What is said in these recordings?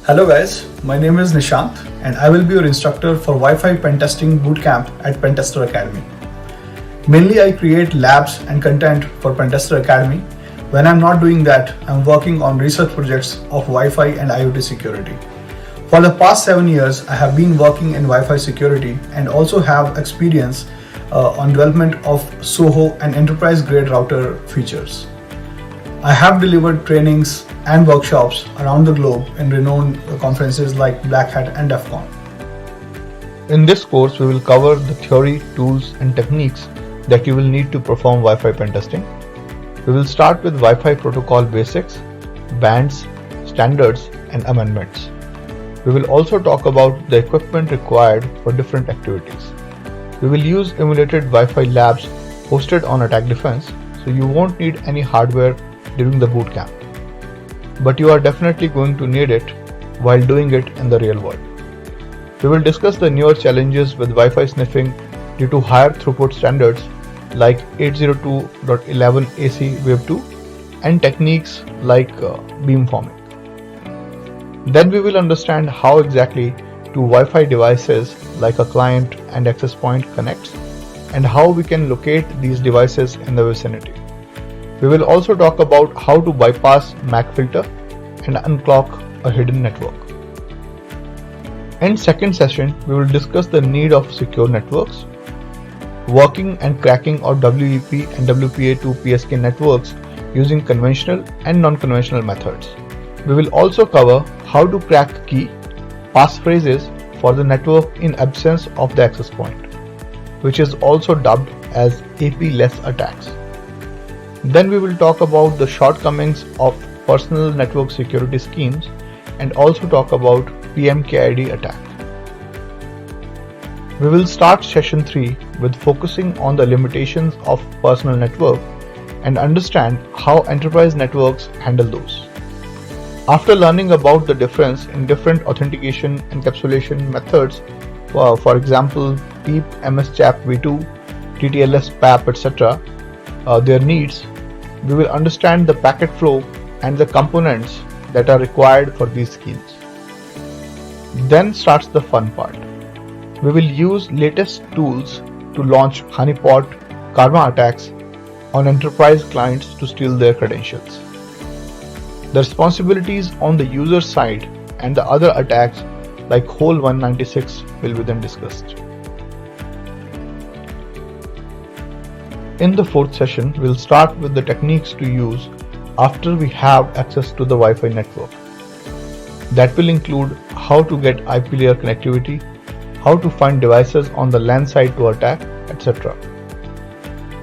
Hello guys, my name is Nishant and I will be your instructor for Wi-Fi Pentesting Bootcamp at Pentester Academy. Mainly I create labs and content for Pentester Academy. When I'm not doing that, I'm working on research projects of Wi-Fi and IoT security. For the past 7 years, I have been working in Wi-Fi security and also have experience on development of SOHO and enterprise grade router features. I have delivered trainings and workshops around the globe in renowned conferences like Black Hat and DEF CON. In this course, we will cover the theory, tools and techniques that you will need to perform Wi-Fi pen testing. We will start with Wi-Fi protocol basics, bands, standards and amendments. We will also talk about the equipment required for different activities. We will use emulated Wi-Fi labs hosted on Attack Defense, so you won't need any hardware during the bootcamp. But you are definitely going to need it while doing it in the real world. We will discuss the newer challenges with Wi-Fi sniffing due to higher throughput standards like 802.11ac Wave 2 and techniques like beamforming. Then we will understand how exactly two Wi-Fi devices like a client and access point connects and how we can locate these devices in the vicinity. We will also talk about how to bypass MAC filter and unclock a hidden network. In second session, we will discuss the need of secure networks, working and cracking of WEP and WPA2 PSK networks using conventional and non-conventional methods. We will also cover how to crack key passphrases for the network in absence of the access point, which is also dubbed as AP-less attacks. Then we will talk about the shortcomings of personal network security schemes and also talk about PMKID attack. We will start session 3 with focusing on the limitations of personal network and understand how enterprise networks handle those. After learning about the difference in different authentication encapsulation methods, for example PEEP, MS-CHAP v2, TTLS, PAP, etc., their needs, we will understand the packet flow and the components that are required for these schemes. Then starts the fun part. We will use latest tools to launch honeypot, karma attacks on enterprise clients to steal their credentials. The responsibilities on the user side and the other attacks like Hole 196 will be then discussed. In the fourth session, we'll start with the techniques to use after we have access to the Wi-Fi network. That will include how to get IP layer connectivity, how to find devices on the LAN side to attack, etc.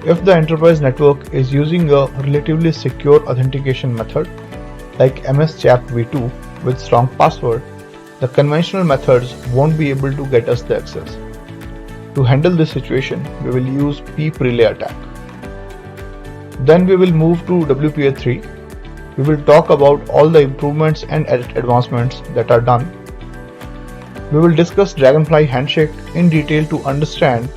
If the enterprise network is using a relatively secure authentication method like MS-CHAP v2 with strong password, the conventional methods won't be able to get us the access. To handle this situation, we will use PEEP relay attack. Then we will move to WPA3. We will talk about all the improvements and advancements that are done. We will discuss Dragonfly handshake in detail to understand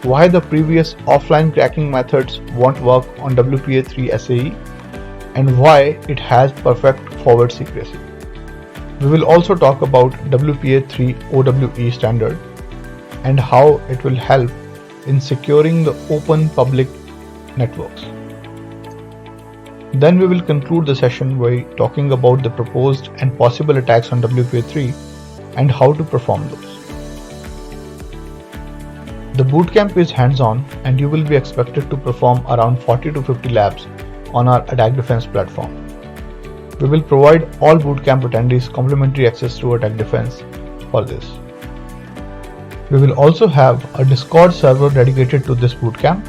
why the previous offline cracking methods won't work on WPA3 SAE and why it has perfect forward secrecy. We will also talk about WPA3 OWE standard and how it will help in securing the open public networks. Then we will conclude the session by talking about the proposed and possible attacks on WPA3 and how to perform those. The bootcamp is hands-on and you will be expected to perform around 40 to 50 labs on our Attack Defense platform. We will provide all bootcamp attendees complimentary access to Attack Defense for this. We will also have a Discord server dedicated to this bootcamp.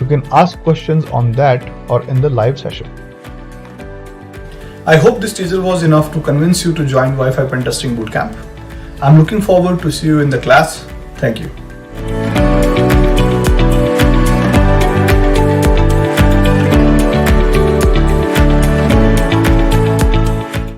You can ask questions on that or in the live session. I hope this teaser was enough to convince you to join Wi-Fi Pentesting Bootcamp. I'm looking forward to see you in the class. Thank you.